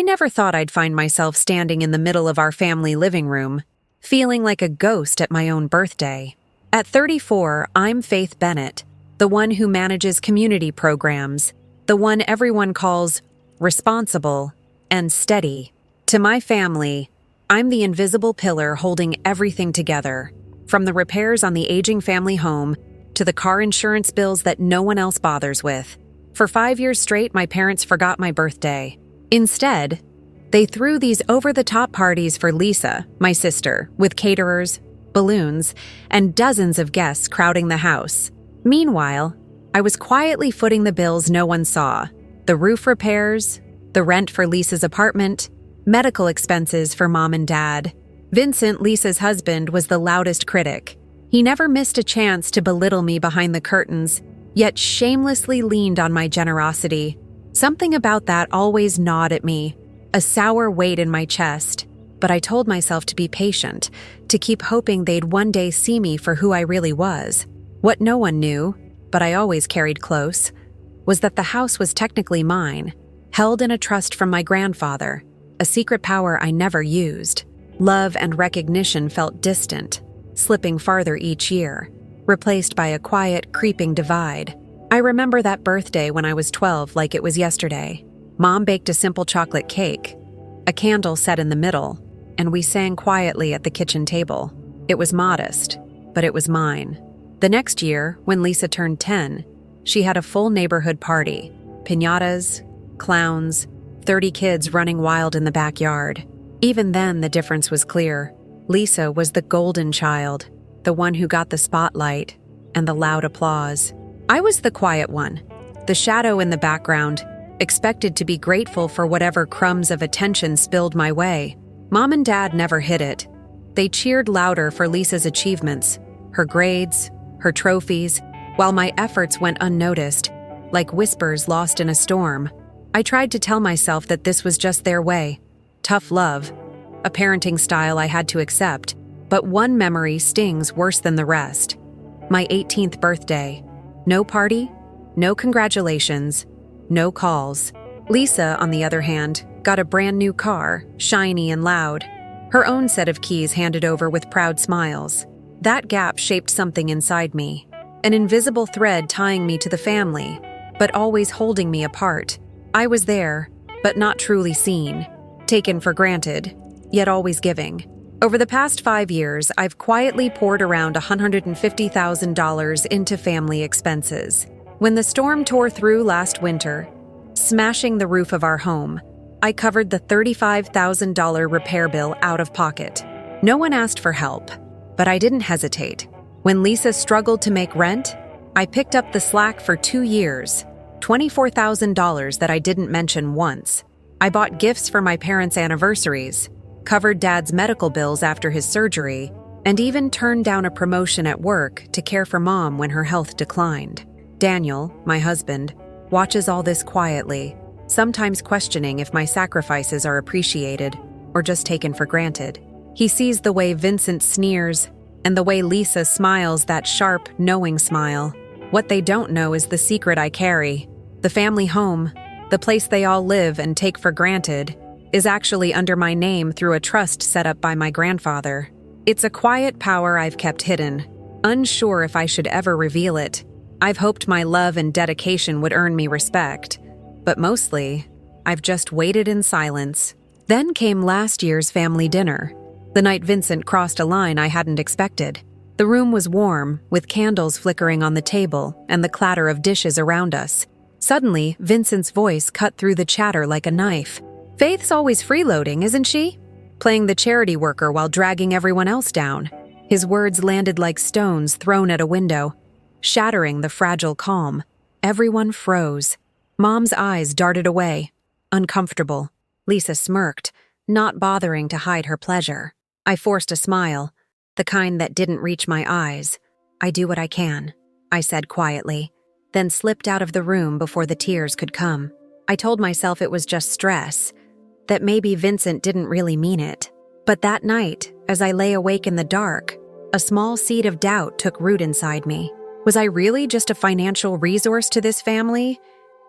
never thought I'd find myself standing in the middle of our family living room, feeling like a ghost at my own birthday. At 34, I'm Faith Bennett, the one who manages community programs, the one everyone calls responsible and steady. To my family, I'm the invisible pillar holding everything together, from the repairs on the aging family home to the car insurance bills that no one else bothers with. For 5 years straight, my parents forgot my birthday. Instead, they threw these over-the-top parties for Lisa, my sister, with caterers, balloons, and dozens of guests crowding the house. Meanwhile, I was quietly footing the bills no one saw: the roof repairs, the rent for Lisa's apartment, medical expenses for Mom and Dad. Vincent, Lisa's husband, was the loudest critic. He never missed a chance to belittle me behind the curtains, yet shamelessly leaned on my generosity. Something about that always gnawed at me, a sour weight in my chest. But I told myself to be patient, to keep hoping they'd one day see me for who I really was. What no one knew, but I always carried close, was that the house was technically mine, held in a trust from my grandfather, a secret power I never used. Love and recognition felt distant, slipping farther each year, replaced by a quiet, creeping divide. I remember that birthday when I was 12 like it was yesterday. Mom baked a simple chocolate cake, a candle set in the middle, and we sang quietly at the kitchen table. It was modest, but it was mine. The next year, when Lisa turned 10, she had a full neighborhood party. Piñatas, clowns, 30 kids running wild in the backyard. Even then, the difference was clear. Lisa was the golden child, the one who got the spotlight and the loud applause. I was the quiet one, the shadow in the background, expected to be grateful for whatever crumbs of attention spilled my way. Mom and Dad never hid it. They cheered louder for Lisa's achievements, her grades, her trophies, while my efforts went unnoticed, like whispers lost in a storm. I tried to tell myself that this was just their way. Tough love, a parenting style I had to accept, but one memory stings worse than the rest. My 18th birthday. No party, no congratulations, no calls. Lisa, on the other hand, got a brand new car, shiny and loud. Her own set of keys handed over with proud smiles. That gap shaped something inside me, an invisible thread tying me to the family, but always holding me apart. I was there, but not truly seen, taken for granted, yet always giving. Over the past 5 years, I've quietly poured around $150,000 into family expenses. When the storm tore through last winter, smashing the roof of our home, I covered the $35,000 repair bill out of pocket. No one asked for help, but I didn't hesitate. When Lisa struggled to make rent, I picked up the slack for 2 years, $24,000 that I didn't mention once. I bought gifts for my parents' anniversaries, covered Dad's medical bills after his surgery, and even turned down a promotion at work to care for Mom when her health declined. Daniel, my husband, watches all this quietly, sometimes questioning if my sacrifices are appreciated or just taken for granted. He sees the way Vincent sneers and the way Lisa smiles that sharp, knowing smile. What they don't know is the secret I carry. The family home, the place they all live and take for granted, is actually under my name through a trust set up by my grandfather. It's a quiet power I've kept hidden, unsure if I should ever reveal it. I've hoped my love and dedication would earn me respect, but mostly, I've just waited in silence. Then came last year's family dinner, the night Vincent crossed a line I hadn't expected. The room was warm, with candles flickering on the table and the clatter of dishes around us. Suddenly, Vincent's voice cut through the chatter like a knife. "Faith's always freeloading, isn't she? Playing the charity worker while dragging everyone else down." His words landed like stones thrown at a window, shattering the fragile calm. Everyone froze. Mom's eyes darted away, uncomfortable. Lisa smirked, not bothering to hide her pleasure. I forced a smile, the kind that didn't reach my eyes. "I do what I can," I said quietly, then slipped out of the room before the tears could come. I told myself it was just stress, that maybe Vincent didn't really mean it. But that night, as I lay awake in the dark, a small seed of doubt took root inside me. Was I really just a financial resource to this family?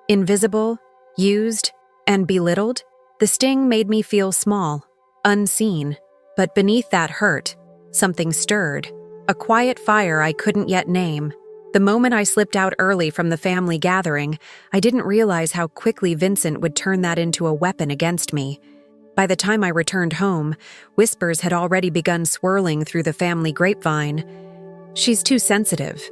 Invisible, used, and belittled? The sting made me feel small, unseen, but beneath that hurt, something stirred, a quiet fire I couldn't yet name. The moment I slipped out early from the family gathering, I didn't realize how quickly Vincent would turn that into a weapon against me. By the time I returned home, whispers had already begun swirling through the family grapevine. "She's too sensitive,"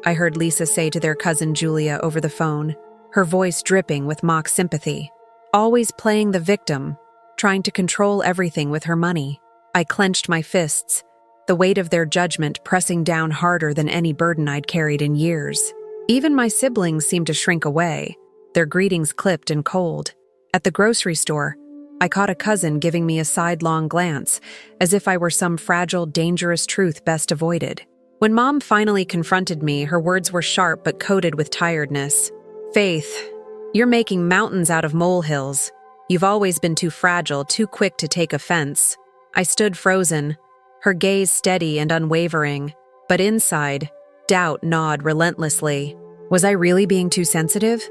I heard Lisa say to their cousin Julia over the phone, her voice dripping with mock sympathy. "Always playing the victim, trying to control everything with her money." I clenched my fists, the weight of their judgment pressing down harder than any burden I'd carried in years. Even my siblings seemed to shrink away, their greetings clipped and cold. At the grocery store, I caught a cousin giving me a sidelong glance, as if I were some fragile, dangerous truth best avoided. When Mom finally confronted me, her words were sharp but coated with tiredness. "Faith, you're making mountains out of molehills. You've always been too fragile, too quick to take offense." I stood frozen, her gaze steady and unwavering, but inside, doubt gnawed relentlessly. Was I really being too sensitive?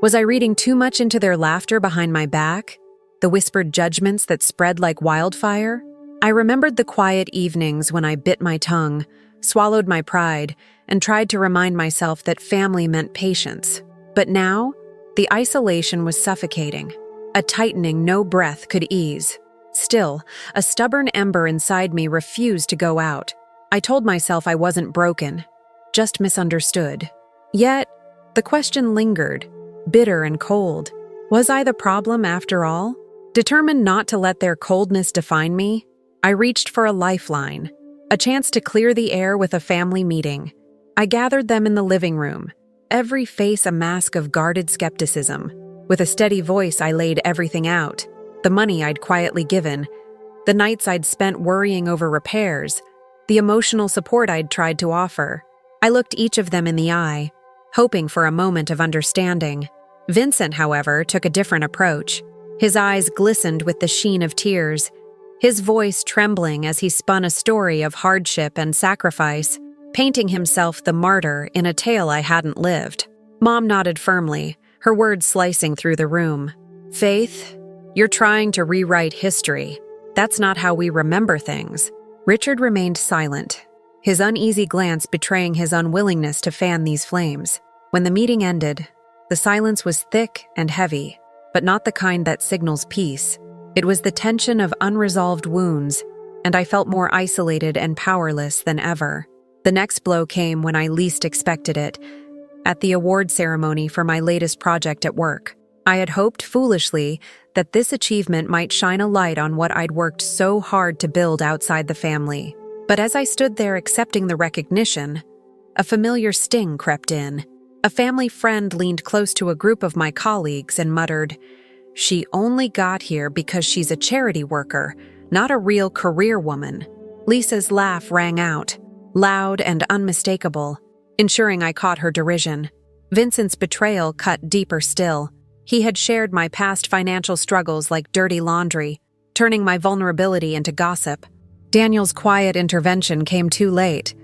Was I reading too much into their laughter behind my back? The whispered judgments that spread like wildfire? I remembered the quiet evenings when I bit my tongue, swallowed my pride, and tried to remind myself that family meant patience. But now, the isolation was suffocating, a tightening no breath could ease. Still, a stubborn ember inside me refused to go out. I told myself I wasn't broken, just misunderstood. Yet, the question lingered, bitter and cold. Was I the problem after all? Determined not to let their coldness define me, I reached for a lifeline, a chance to clear the air with a family meeting. I gathered them in the living room, every face a mask of guarded skepticism. With a steady voice, I laid everything out. The money I'd quietly given, the nights I'd spent worrying over repairs, the emotional support I'd tried to offer. I looked each of them in the eye, hoping for a moment of understanding. Vincent, however, took a different approach. His eyes glistened with the sheen of tears, his voice trembling as he spun a story of hardship and sacrifice, painting himself the martyr in a tale I hadn't lived. Mom nodded firmly, her words slicing through the room. "Faith, you're trying to rewrite history. That's not how we remember things." Richard remained silent, his uneasy glance betraying his unwillingness to fan these flames. When the meeting ended, the silence was thick and heavy, but not the kind that signals peace. It was the tension of unresolved wounds, and I felt more isolated and powerless than ever. The next blow came when I least expected it, at the award ceremony for my latest project at work. I had hoped foolishly that this achievement might shine a light on what I'd worked so hard to build outside the family. But as I stood there accepting the recognition, a familiar sting crept in. A family friend leaned close to a group of my colleagues and muttered, "She only got here because she's a charity worker, not a real career woman." Lisa's laugh rang out, loud and unmistakable, ensuring I caught her derision. Vincent's betrayal cut deeper still. He had shared my past financial struggles like dirty laundry, turning my vulnerability into gossip. Daniel's quiet intervention came too late.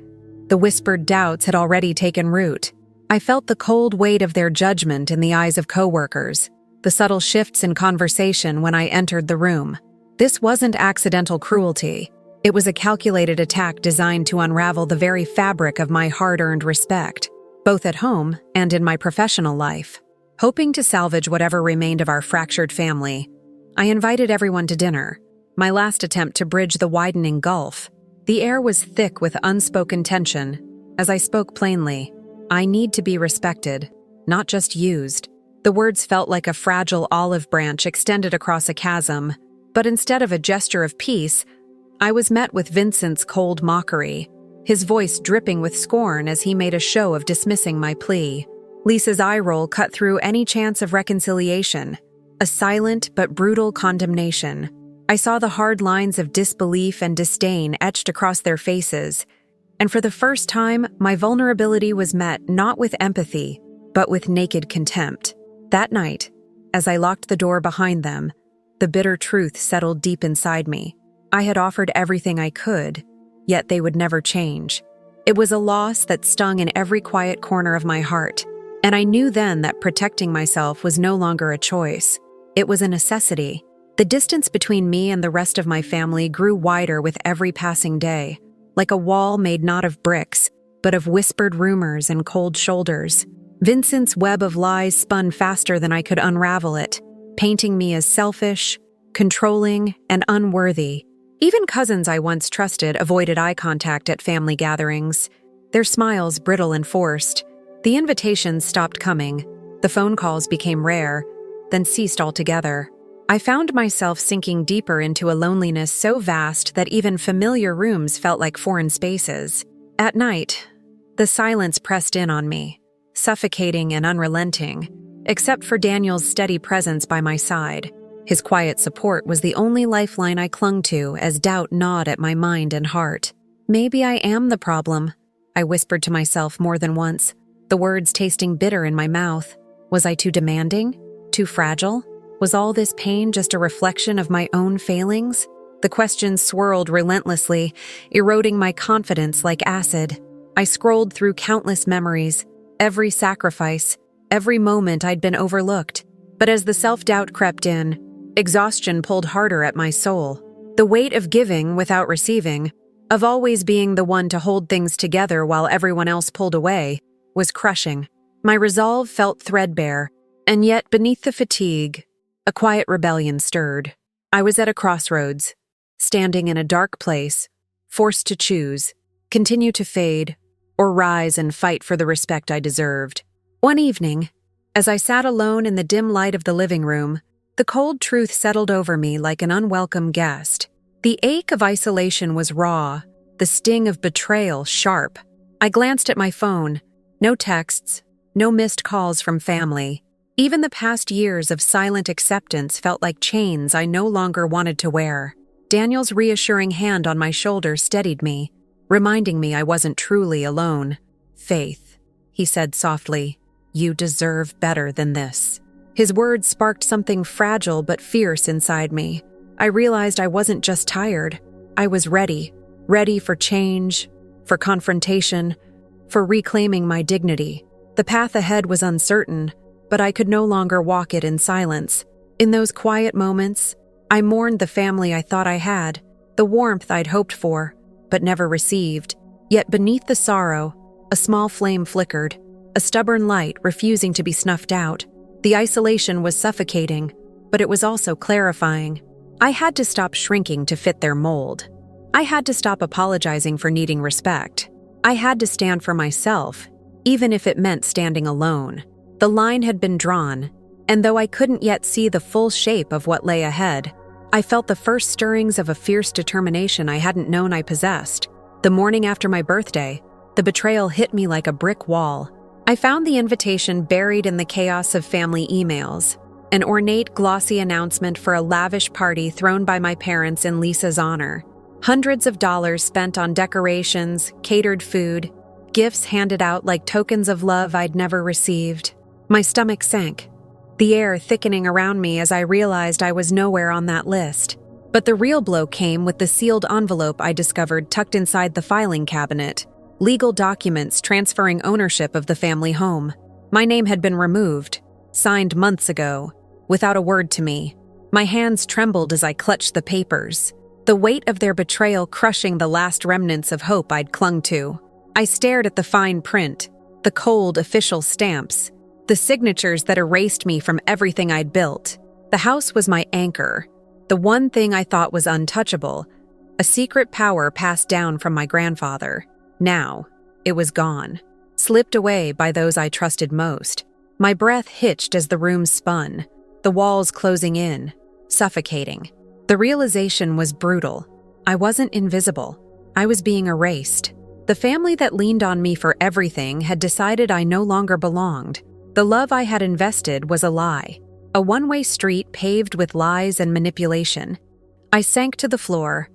The whispered doubts had already taken root. I felt the cold weight of their judgment in the eyes of coworkers, the subtle shifts in conversation when I entered the room. This wasn't accidental cruelty. It was a calculated attack designed to unravel the very fabric of my hard-earned respect, both at home and in my professional life. Hoping to salvage whatever remained of our fractured family, I invited everyone to dinner, my last attempt to bridge the widening gulf. The air was thick with unspoken tension. As I spoke plainly, I need to be respected, not just used. The words felt like a fragile olive branch extended across a chasm, but instead of a gesture of peace, I was met with Vincent's cold mockery, his voice dripping with scorn as he made a show of dismissing my plea. Lisa's eye roll cut through any chance of reconciliation, a silent but brutal condemnation. I saw the hard lines of disbelief and disdain etched across their faces, and for the first time, my vulnerability was met not with empathy, but with naked contempt. That night, as I locked the door behind them, the bitter truth settled deep inside me. I had offered everything I could, yet they would never change. It was a loss that stung in every quiet corner of my heart. And I knew then that protecting myself was no longer a choice. It was a necessity. The distance between me and the rest of my family grew wider with every passing day, like a wall made not of bricks, but of whispered rumors and cold shoulders. Vincent's web of lies spun faster than I could unravel it, painting me as selfish, controlling, and unworthy. Even cousins I once trusted avoided eye contact at family gatherings, their smiles brittle and forced. The invitations stopped coming, the phone calls became rare, then ceased altogether. I found myself sinking deeper into a loneliness so vast that even familiar rooms felt like foreign spaces. At night, the silence pressed in on me, suffocating and unrelenting, except for Daniel's steady presence by my side. His quiet support was the only lifeline I clung to as doubt gnawed at my mind and heart. Maybe I am the problem, I whispered to myself more than once, the words tasting bitter in my mouth. Was I too demanding? Too fragile? Was all this pain just a reflection of my own failings? The questions swirled relentlessly, eroding my confidence like acid. I scrolled through countless memories, every sacrifice, every moment I'd been overlooked. But as the self-doubt crept in, exhaustion pulled harder at my soul. The weight of giving without receiving, of always being the one to hold things together while everyone else pulled away, was crushing. My resolve felt threadbare, and yet beneath the fatigue, a quiet rebellion stirred. I was at a crossroads, standing in a dark place, forced to choose, continue to fade, or rise and fight for the respect I deserved. One evening, as I sat alone in the dim light of the living room, the cold truth settled over me like an unwelcome guest. The ache of isolation was raw, the sting of betrayal sharp. I glanced at my phone. No texts, no missed calls from family. Even the past years of silent acceptance felt like chains I no longer wanted to wear. Daniel's reassuring hand on my shoulder steadied me, reminding me I wasn't truly alone. "Faith," he said softly, "you deserve better than this." His words sparked something fragile but fierce inside me. I realized I wasn't just tired. I was ready for change, for confrontation, for reclaiming my dignity. The path ahead was uncertain, but I could no longer walk it in silence. In those quiet moments, I mourned the family I thought I had, the warmth I'd hoped for, but never received. Yet beneath the sorrow, a small flame flickered, a stubborn light refusing to be snuffed out. The isolation was suffocating, but it was also clarifying. I had to stop shrinking to fit their mold. I had to stop apologizing for needing respect. I had to stand for myself, even if it meant standing alone. The line had been drawn, and though I couldn't yet see the full shape of what lay ahead, I felt the first stirrings of a fierce determination I hadn't known I possessed. The morning after my birthday, the betrayal hit me like a brick wall. I found the invitation buried in the chaos of family emails, an ornate, glossy announcement for a lavish party thrown by my parents in Lisa's honor. Hundreds of dollars spent on decorations, catered food, gifts handed out like tokens of love I'd never received. My stomach sank, the air thickening around me as I realized I was nowhere on that list. But the real blow came with the sealed envelope I discovered tucked inside the filing cabinet, legal documents transferring ownership of the family home. My name had been removed, signed months ago, without a word to me. My hands trembled as I clutched the papers, the weight of their betrayal crushing the last remnants of hope I'd clung to. I stared at the fine print, the cold official stamps, the signatures that erased me from everything I'd built. The house was my anchor, the one thing I thought was untouchable, a secret power passed down from my grandfather. Now, it was gone, slipped away by those I trusted most. My breath hitched as the room spun, the walls closing in, suffocating. The realization was brutal. I wasn't invisible. I was being erased. The family that leaned on me for everything had decided I no longer belonged. The love I had invested was a lie, a one-way street paved with lies and manipulation. I sank to the floor,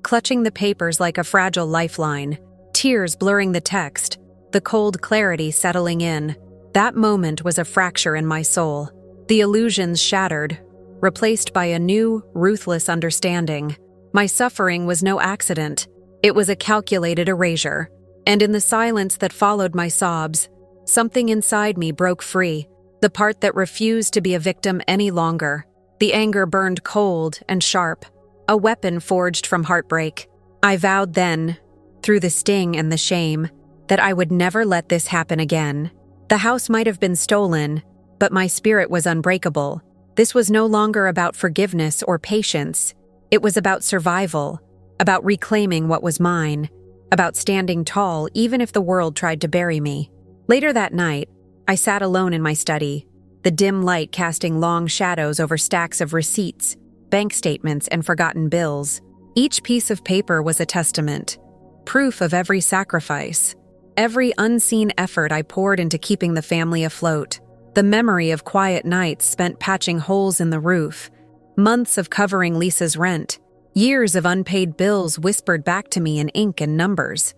clutching the papers like a fragile lifeline, tears blurring the text, the cold clarity settling in. That moment was a fracture in my soul. The illusions shattered, replaced by a new, ruthless understanding. My suffering was no accident. It was a calculated erasure. And in the silence that followed my sobs, something inside me broke free, the part that refused to be a victim any longer. The anger burned cold and sharp, a weapon forged from heartbreak. I vowed then, through the sting and the shame, that I would never let this happen again. The house might have been stolen, but my spirit was unbreakable. This was no longer about forgiveness or patience. It was about survival, about reclaiming what was mine, about standing tall even if the world tried to bury me. Later that night, I sat alone in my study, the dim light casting long shadows over stacks of receipts, bank statements, and forgotten bills. Each piece of paper was a testament, proof of every sacrifice, every unseen effort I poured into keeping the family afloat. The memory of quiet nights spent patching holes in the roof, months of covering Lisa's rent, years of unpaid bills whispered back to me in ink and numbers.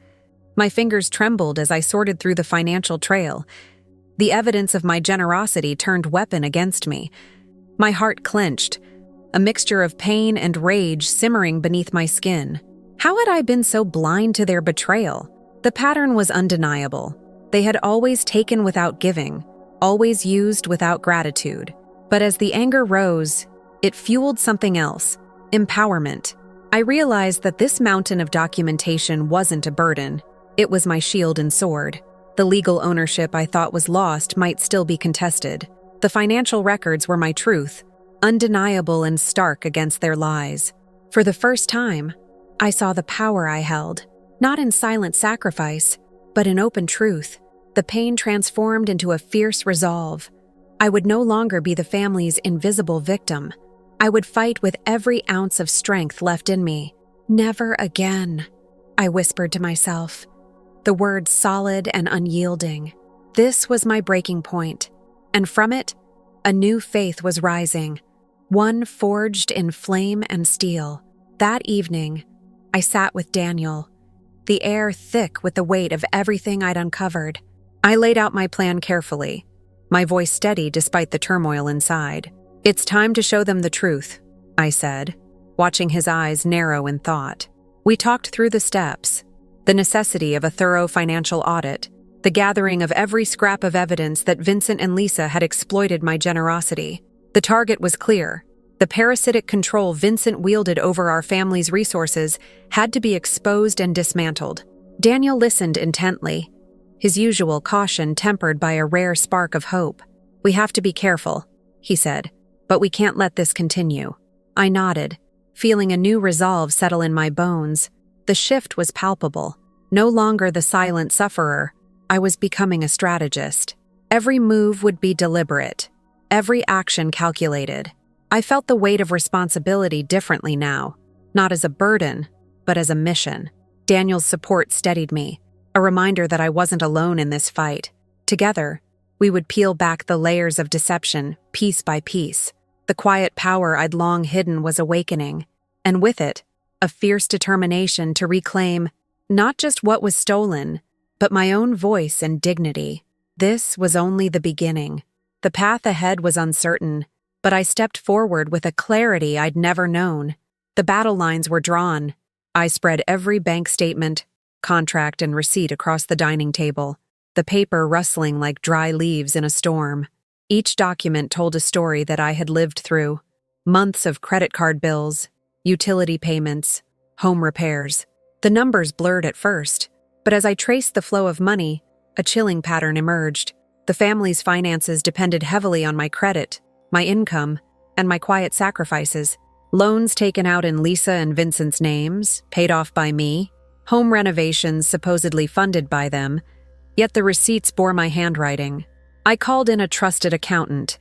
My fingers trembled as I sorted through the financial trail. The evidence of my generosity turned weapon against me. My heart clenched, a mixture of pain and rage simmering beneath my skin. How had I been so blind to their betrayal? The pattern was undeniable. They had always taken without giving, always used without gratitude. But as the anger rose, it fueled something else: empowerment. I realized that this mountain of documentation wasn't a burden. It was my shield and sword. The legal ownership I thought was lost might still be contested. The financial records were my truth, undeniable and stark against their lies. For the first time, I saw the power I held, not in silent sacrifice, but in open truth. The pain transformed into a fierce resolve. I would no longer be the family's invisible victim. I would fight with every ounce of strength left in me. Never again, I whispered to myself, the words solid and unyielding. This was my breaking point, and from it, a new faith was rising, one forged in flame and steel. That evening, I sat with Daniel, the air thick with the weight of everything I'd uncovered. I laid out my plan carefully, my voice steady despite the turmoil inside. "It's time to show them the truth," I said, watching his eyes narrow in thought. We talked through the steps, the necessity of a thorough financial audit, the gathering of every scrap of evidence that Vincent and Lisa had exploited my generosity. The target was clear. The parasitic control Vincent wielded over our family's resources had to be exposed and dismantled. Daniel listened intently, his usual caution tempered by a rare spark of hope. "We have to be careful," he said, "but we can't let this continue." I nodded, feeling a new resolve settle in my bones. The shift was palpable. No longer the silent sufferer, I was becoming a strategist. Every move would be deliberate, every action calculated. I felt the weight of responsibility differently now, not as a burden, but as a mission. Daniel's support steadied me, a reminder that I wasn't alone in this fight. Together, we would peel back the layers of deception, piece by piece. The quiet power I'd long hidden was awakening, and with it, a fierce determination to reclaim not just what was stolen, but my own voice and dignity. This was only the beginning. The path ahead was uncertain, but I stepped forward with a clarity I'd never known. The battle lines were drawn. I spread every bank statement, contract, and receipt across the dining table, the paper rustling like dry leaves in a storm. Each document told a story that I had lived through: months of credit card bills, utility payments, home repairs. The numbers blurred at first, but as I traced the flow of money, a chilling pattern emerged. The family's finances depended heavily on my credit, my income, and my quiet sacrifices. Loans taken out in Lisa and Vincent's names, paid off by me, home renovations supposedly funded by them, yet the receipts bore my handwriting. I called in a trusted accountant,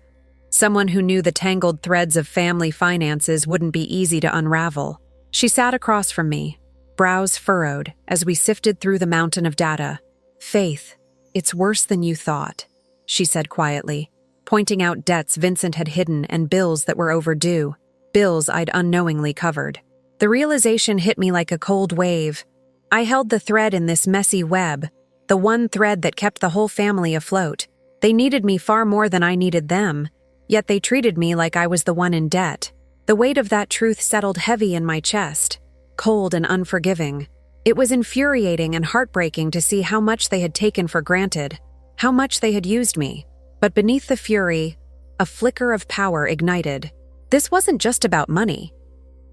someone who knew the tangled threads of family finances wouldn't be easy to unravel. She sat across from me, brows furrowed, as we sifted through the mountain of data. "Faith, it's worse than you thought," she said quietly, pointing out debts Vincent had hidden and bills that were overdue, bills I'd unknowingly covered. The realization hit me like a cold wave. I held the thread in this messy web, the one thread that kept the whole family afloat. They needed me far more than I needed them, yet they treated me like I was the one in debt. The weight of that truth settled heavy in my chest, cold and unforgiving. It was infuriating and heartbreaking to see how much they had taken for granted, how much they had used me. But beneath the fury, a flicker of power ignited. This wasn't just about money.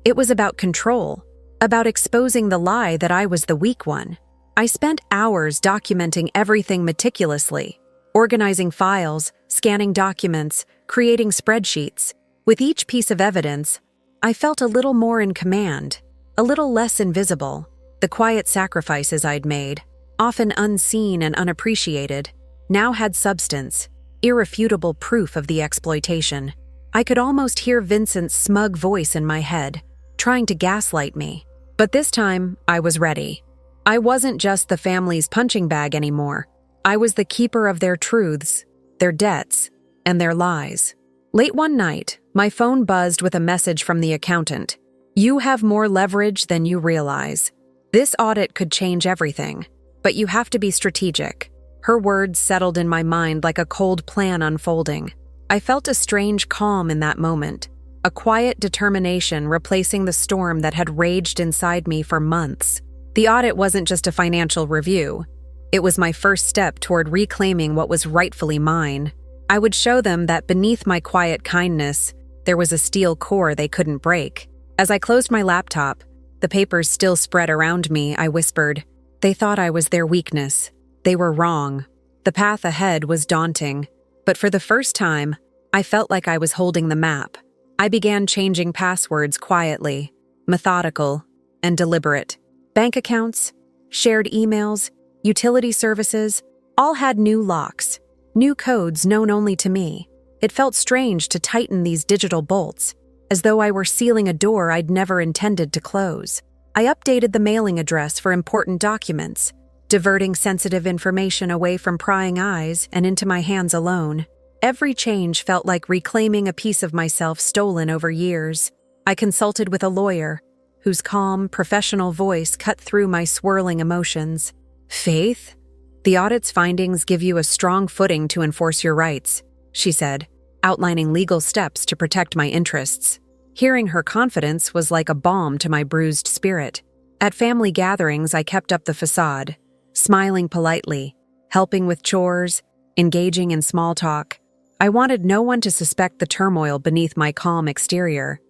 It was about control, about exposing the lie that I was the weak one. I spent hours documenting everything meticulously, organizing files, scanning documents, creating spreadsheets. With each piece of evidence, I felt a little more in command, a little less invisible. The quiet sacrifices I'd made, often unseen and unappreciated, now had substance, irrefutable proof of the exploitation. I could almost hear Vincent's smug voice in my head, trying to gaslight me. But this time, I was ready. I wasn't just the family's punching bag anymore. I was the keeper of their truths, their debts, and their lies. Late one night, my phone buzzed with a message from the accountant. "You have more leverage than you realize. This audit could change everything, but you have to be strategic." Her words settled in my mind like a cold plan unfolding. I felt a strange calm in that moment, a quiet determination replacing the storm that had raged inside me for months. The audit wasn't just a financial review. It was my first step toward reclaiming what was rightfully mine. I would show them that beneath my quiet kindness, there was a steel core they couldn't break. As I closed my laptop, the papers still spread around me, I whispered, "They thought I was their weakness. They were wrong." The path ahead was daunting, but for the first time, I felt like I was holding the map. I began changing passwords quietly, methodical, and deliberate. Bank accounts, shared emails, utility services, all had new locks, new codes known only to me. It felt strange to tighten these digital bolts, as though I were sealing a door I'd never intended to close. I updated the mailing address for important documents, diverting sensitive information away from prying eyes and into my hands alone. Every change felt like reclaiming a piece of myself stolen over years. I consulted with a lawyer, whose calm, professional voice cut through my swirling emotions. "Faith, the audit's findings give you a strong footing to enforce your rights," she said, outlining legal steps to protect my interests. Hearing her confidence was like a balm to my bruised spirit. At family gatherings, I kept up the facade, smiling politely, helping with chores, engaging in small talk. I wanted no one to suspect the turmoil beneath my calm exterior.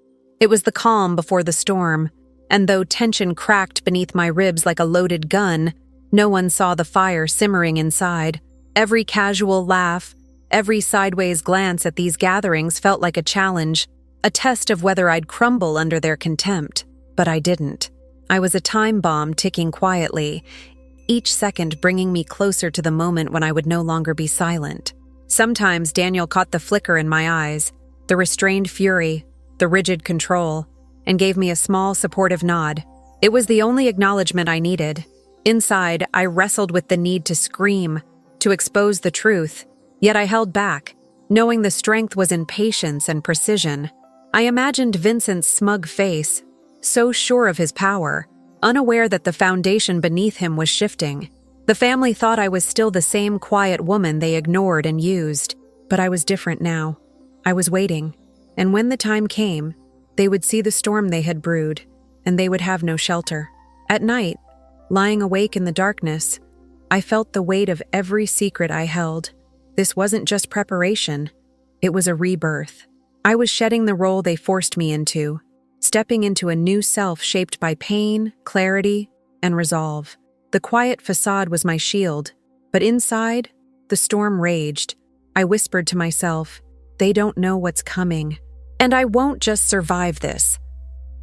It was the calm before the storm, and though tension cracked beneath my ribs like a loaded gun, no one saw the fire simmering inside. Every casual laugh, every sideways glance at these gatherings felt like a challenge, a test of whether I'd crumble under their contempt. But I didn't. I was a time bomb ticking quietly, each second bringing me closer to the moment when I would no longer be silent. Sometimes Daniel caught the flicker in my eyes, the restrained fury, the rigid control, and gave me a small, supportive nod. It was the only acknowledgement I needed. Inside, I wrestled with the need to scream, to expose the truth, yet I held back, knowing the strength was in patience and precision. I imagined Vincent's smug face, so sure of his power, unaware that the foundation beneath him was shifting. The family thought I was still the same quiet woman they ignored and used, but I was different now. I was waiting, and when the time came, they would see the storm they had brewed, and they would have no shelter. At night, lying awake in the darkness, I felt the weight of every secret I held. This wasn't just preparation, it was a rebirth. I was shedding the role they forced me into, stepping into a new self shaped by pain, clarity, and resolve. The quiet facade was my shield, but inside, the storm raged. I whispered to myself, "They don't know what's coming. And I won't just survive this.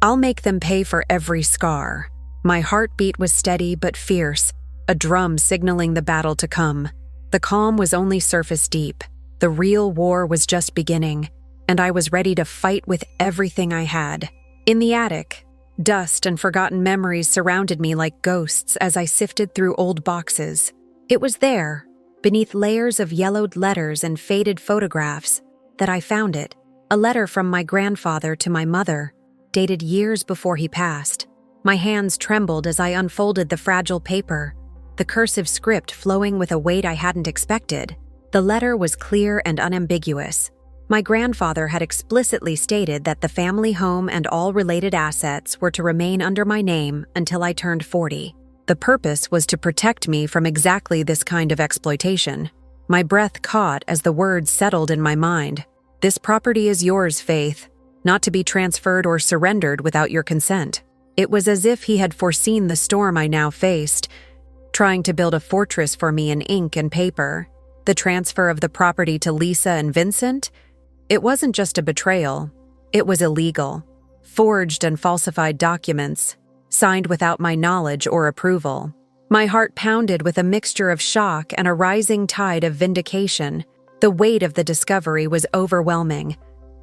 I'll make them pay for every scar." My heartbeat was steady but fierce, a drum signaling the battle to come. The calm was only surface deep. The real war was just beginning, and I was ready to fight with everything I had. In the attic, dust and forgotten memories surrounded me like ghosts as I sifted through old boxes. It was there, beneath layers of yellowed letters and faded photographs, that I found it. A letter from my grandfather to my mother, dated years before he passed. My hands trembled as I unfolded the fragile paper, the cursive script flowing with a weight I hadn't expected. The letter was clear and unambiguous. My grandfather had explicitly stated that the family home and all related assets were to remain under my name until I turned 40. The purpose was to protect me from exactly this kind of exploitation. My breath caught as the words settled in my mind. "This property is yours, Faith. not to be transferred or surrendered without your consent. It was as if he had foreseen the storm I now faced, trying to build a fortress for me in ink and paper. The transfer of the property to Lisa and Vincent? It wasn't just a betrayal. It was illegal. Forged and falsified documents, signed without my knowledge or approval. My heart pounded with a mixture of shock and a rising tide of vindication. The weight of the discovery was overwhelming.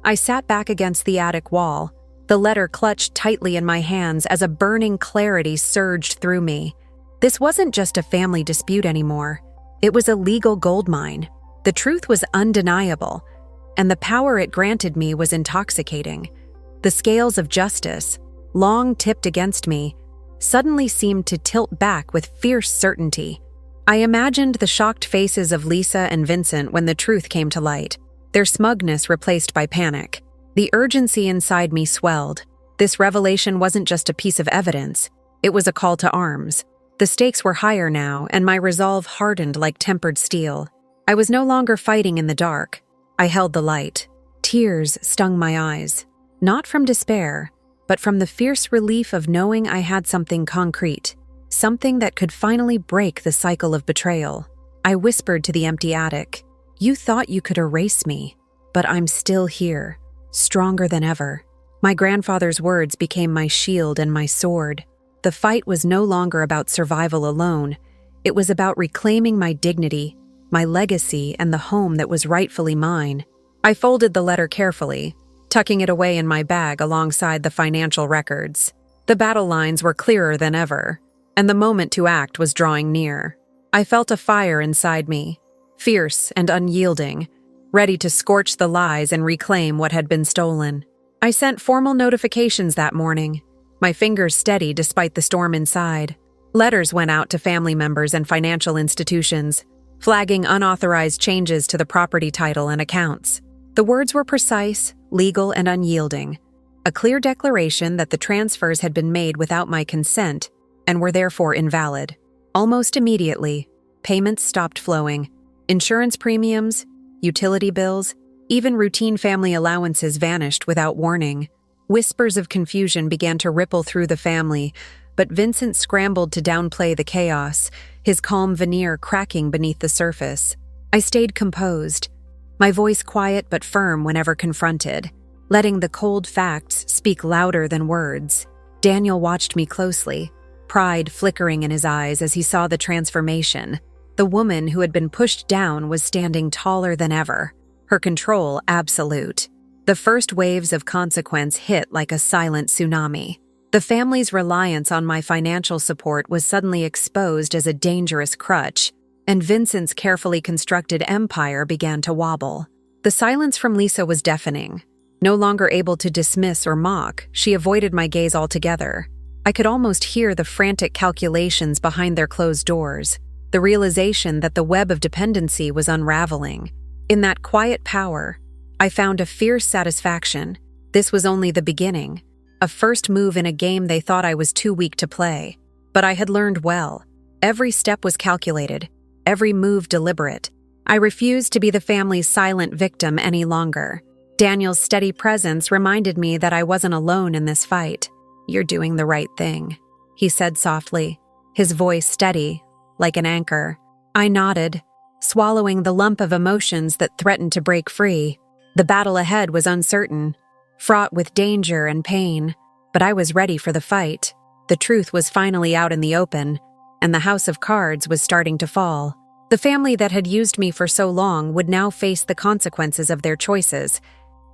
I sat back against the attic wall, the letter clutched tightly in my hands as a burning clarity surged through me. This wasn't just a family dispute anymore. It was a legal goldmine. The truth was undeniable, and the power it granted me was intoxicating. The scales of justice, long tipped against me, suddenly seemed to tilt back with fierce certainty. I imagined the shocked faces of Lisa and Vincent when the truth came to light, their smugness replaced by panic. The urgency inside me swelled. This revelation wasn't just a piece of evidence, it was a call to arms. The stakes were higher now, and my resolve hardened like tempered steel. I was no longer fighting in the dark. I held the light. Tears stung my eyes, not from despair, but from the fierce relief of knowing I had something concrete, something that could finally break the cycle of betrayal. I whispered to the empty attic, "You thought you could erase me, but I'm still here, stronger than ever." My grandfather's words became my shield and my sword. The fight was no longer about survival alone. It was about reclaiming my dignity, my legacy, and the home that was rightfully mine. I folded the letter carefully, tucking it away in my bag alongside the financial records. The battle lines were clearer than ever, and the moment to act was drawing near. I felt a fire inside me, fierce and unyielding, ready to scorch the lies and reclaim what had been stolen. I sent formal notifications that morning, my fingers steady despite the storm inside. Letters went out to family members and financial institutions, flagging unauthorized changes to the property title and accounts. The words were precise, legal, and unyielding, a clear declaration that the transfers had been made without my consent and were therefore invalid. Almost immediately, payments stopped flowing. Insurance premiums, utility bills, even routine family allowances vanished without warning. Whispers of confusion began to ripple through the family, but Vincent scrambled to downplay the chaos, his calm veneer cracking beneath the surface. I stayed composed, my voice quiet but firm whenever confronted, letting the cold facts speak louder than words. Daniel watched me closely, pride flickering in his eyes as he saw the transformation. The woman who had been pushed down was standing taller than ever, her control absolute. The first waves of consequence hit like a silent tsunami. The family's reliance on my financial support was suddenly exposed as a dangerous crutch, and Vincent's carefully constructed empire began to wobble. The silence from Lisa was deafening. No longer able to dismiss or mock, she avoided my gaze altogether. I could almost hear the frantic calculations behind their closed doors, the realization that the web of dependency was unraveling. In that quiet power, I found a fierce satisfaction. This was only the beginning, a first move in a game they thought I was too weak to play. But I had learned well. Every step was calculated, every move deliberate. I refused to be the family's silent victim any longer. Daniel's steady presence reminded me that I wasn't alone in this fight. "You're doing the right thing," he said softly, his voice steady, like an anchor. I nodded, swallowing the lump of emotions that threatened to break free. The battle ahead was uncertain, fraught with danger and pain, but I was ready for the fight. The truth was finally out in the open, and the house of cards was starting to fall. The family that had used me for so long would now face the consequences of their choices,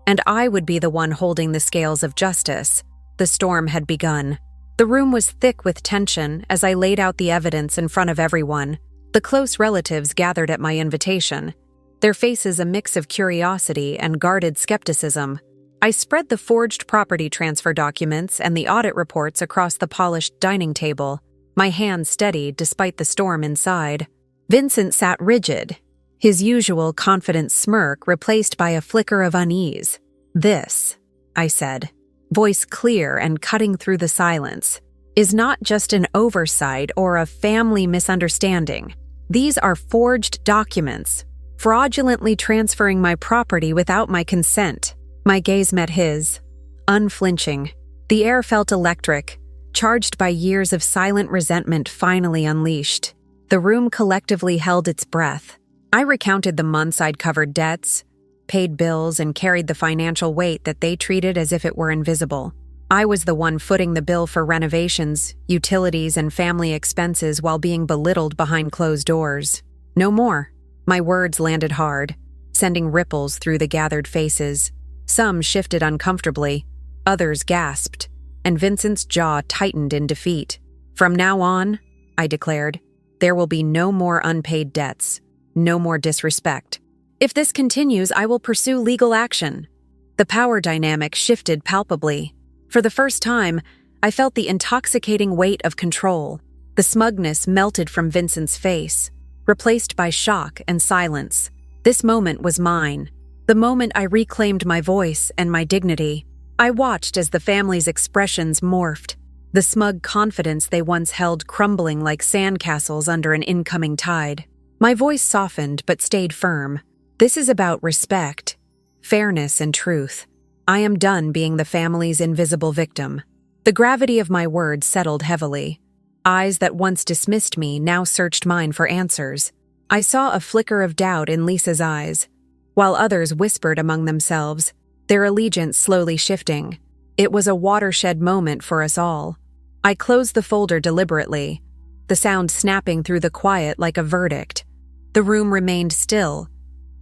and I would be the one holding the scales of justice. The storm had begun. The room was thick with tension as I laid out the evidence in front of everyone. The close relatives gathered at my invitation, their faces a mix of curiosity and guarded skepticism. I spread the forged property transfer documents and the audit reports across the polished dining table, my hands steady despite the storm inside. Vincent sat rigid, his usual confident smirk replaced by a flicker of unease. "This," I said, voice clear and cutting through the silence, "is not just an oversight or a family misunderstanding. These are forged documents, fraudulently transferring my property without my consent." My gaze met his, unflinching. The air felt electric, charged by years of silent resentment finally unleashed. The room collectively held its breath. I recounted the months I'd covered debts, paid bills, and carried the financial weight that they treated as if it were invisible. I was the one footing the bill for renovations, utilities, and family expenses while being belittled behind closed doors. No more. My words landed hard, sending ripples through the gathered faces. Some shifted uncomfortably, others gasped, and Vincent's jaw tightened in defeat. "From now on," I declared, "there will be no more unpaid debts, no more disrespect. If this continues, I will pursue legal action." The power dynamic shifted palpably. For the first time, I felt the intoxicating weight of control. The smugness melted from Vincent's face, replaced by shock and silence. This moment was mine, the moment I reclaimed my voice and my dignity. I watched as the family's expressions morphed, the smug confidence they once held crumbling like sandcastles under an incoming tide. My voice softened but stayed firm. This is about respect, fairness, and truth. I am done being the family's invisible victim. The gravity of my words settled heavily. Eyes that once dismissed me now searched mine for answers. I saw a flicker of doubt in Lisa's eyes, while others whispered among themselves, their allegiance slowly shifting. It was a watershed moment for us all. I closed the folder deliberately, the sound snapping through the quiet like a verdict. The room remained still,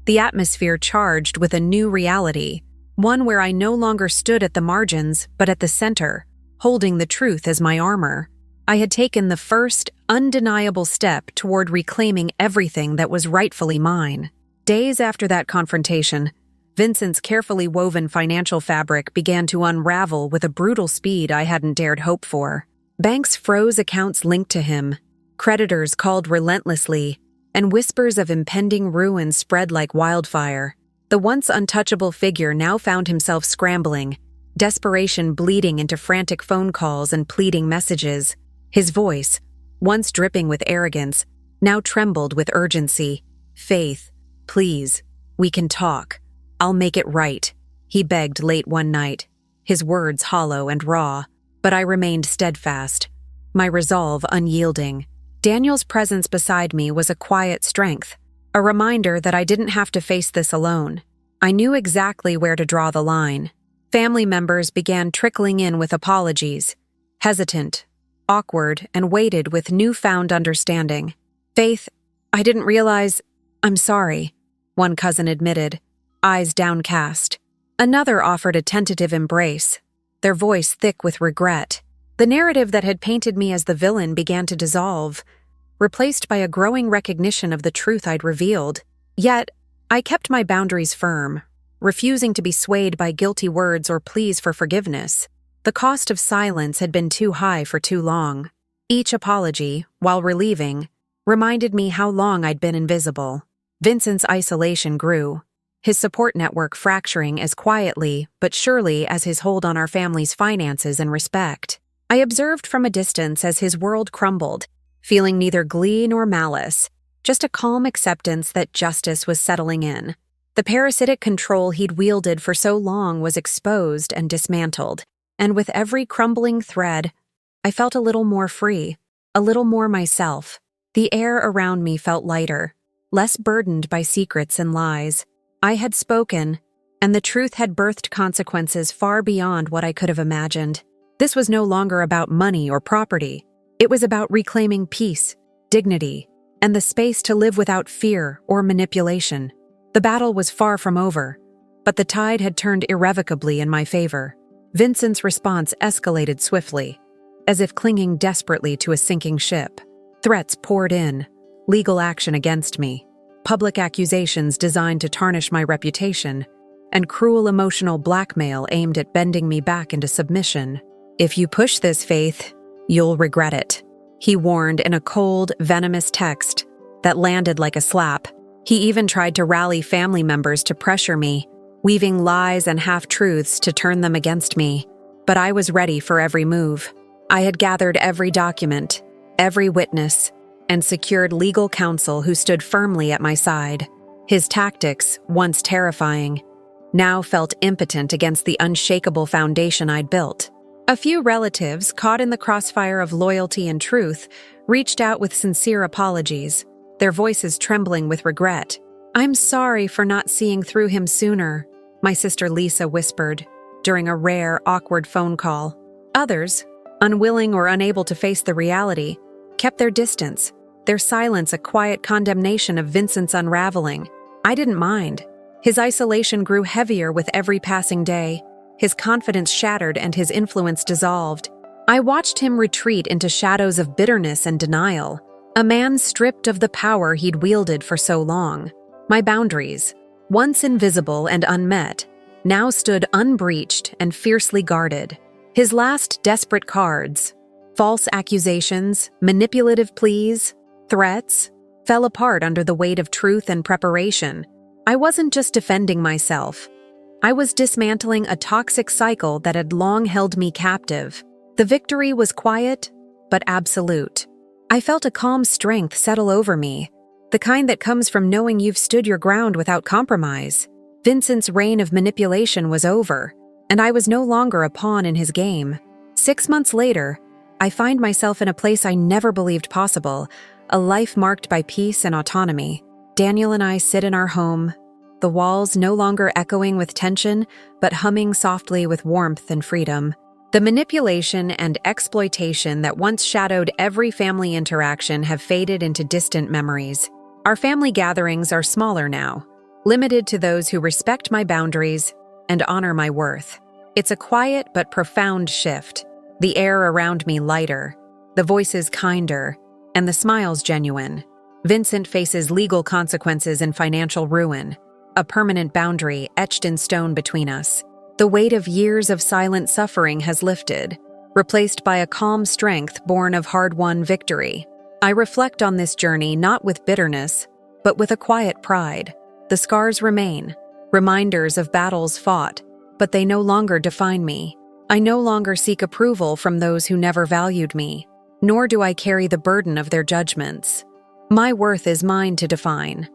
the atmosphere charged with a new reality, one where I no longer stood at the margins but at the center, holding the truth as my armor. I had taken the first, undeniable step toward reclaiming everything that was rightfully mine. Days after that confrontation, Vincent's carefully woven financial fabric began to unravel with a brutal speed I hadn't dared hope for. Banks froze accounts linked to him, creditors called relentlessly, and whispers of impending ruin spread like wildfire. The once untouchable figure now found himself scrambling, desperation bleeding into frantic phone calls and pleading messages. His voice, once dripping with arrogance, now trembled with urgency. "Faith, please, we can talk. I'll make it right," he begged late one night, his words hollow and raw, but I remained steadfast, my resolve unyielding. Daniel's presence beside me was a quiet strength, a reminder that I didn't have to face this alone. I knew exactly where to draw the line. Family members began trickling in with apologies, hesitant, awkward, and weighted with newfound understanding. "Faith, I didn't realize—" "I'm sorry," one cousin admitted, eyes downcast. Another offered a tentative embrace, their voice thick with regret. The narrative that had painted me as the villain began to dissolve, replaced by a growing recognition of the truth I'd revealed. Yet, I kept my boundaries firm, refusing to be swayed by guilty words or pleas for forgiveness. The cost of silence had been too high for too long. Each apology, while relieving, reminded me how long I'd been invisible. Vincent's isolation grew, his support network fracturing as quietly but surely as his hold on our family's finances and respect. I observed from a distance as his world crumbled, feeling neither glee nor malice, just a calm acceptance that justice was settling in. The parasitic control he'd wielded for so long was exposed and dismantled, and with every crumbling thread, I felt a little more free, a little more myself. The air around me felt lighter, less burdened by secrets and lies. I had spoken, and the truth had birthed consequences far beyond what I could have imagined. This was no longer about money or property. It was about reclaiming peace, dignity, and the space to live without fear or manipulation. The battle was far from over, but the tide had turned irrevocably in my favor. Vincent's response escalated swiftly, as if clinging desperately to a sinking ship. Threats poured in, legal action against me, public accusations designed to tarnish my reputation, and cruel emotional blackmail aimed at bending me back into submission. "If you push this, Faith, you'll regret it," he warned in a cold, venomous text that landed like a slap. He even tried to rally family members to pressure me, weaving lies and half-truths to turn them against me. But I was ready for every move. I had gathered every document, every witness, and secured legal counsel who stood firmly at my side. His tactics, once terrifying, now felt impotent against the unshakable foundation I'd built. A few relatives, caught in the crossfire of loyalty and truth, reached out with sincere apologies, their voices trembling with regret. "I'm sorry for not seeing through him sooner," my sister Lisa whispered during a rare, awkward phone call. Others, unwilling or unable to face the reality, kept their distance, their silence a quiet condemnation of Vincent's unraveling. I didn't mind. His isolation grew heavier with every passing day. His confidence shattered and his influence dissolved. I watched him retreat into shadows of bitterness and denial, a man stripped of the power he'd wielded for so long. My boundaries, once invisible and unmet, now stood unbreached and fiercely guarded. His last desperate cards, false accusations, manipulative pleas, threats, fell apart under the weight of truth and preparation. I wasn't just defending myself. I was dismantling a toxic cycle that had long held me captive. The victory was quiet, but absolute. I felt a calm strength settle over me, the kind that comes from knowing you've stood your ground without compromise. Vincent's reign of manipulation was over, and I was no longer a pawn in his game. 6 months later, I find myself in a place I never believed possible, a life marked by peace and autonomy. Daniel and I sit in our home, the walls no longer echoing with tension, but humming softly with warmth and freedom. The manipulation and exploitation that once shadowed every family interaction have faded into distant memories. Our family gatherings are smaller now, limited to those who respect my boundaries and honor my worth. It's a quiet but profound shift. The air around me lighter, the voices kinder, and the smiles genuine. Vincent faces legal consequences and financial ruin, a permanent boundary etched in stone between us. The weight of years of silent suffering has lifted, replaced by a calm strength born of hard-won victory. I reflect on this journey not with bitterness, but with a quiet pride. The scars remain, reminders of battles fought, but they no longer define me. I no longer seek approval from those who never valued me, nor do I carry the burden of their judgments. My worth is mine to define,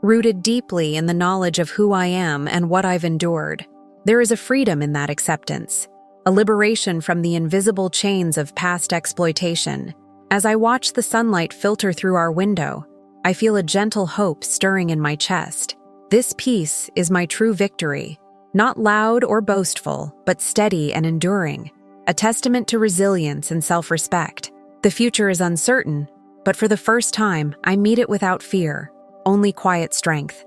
rooted deeply in the knowledge of who I am and what I've endured. There is a freedom in that acceptance, a liberation from the invisible chains of past exploitation. As I watch the sunlight filter through our window, I feel a gentle hope stirring in my chest. This peace is my true victory, not loud or boastful, but steady and enduring, a testament to resilience and self-respect. The future is uncertain, but for the first time, I meet it without fear, only quiet strength.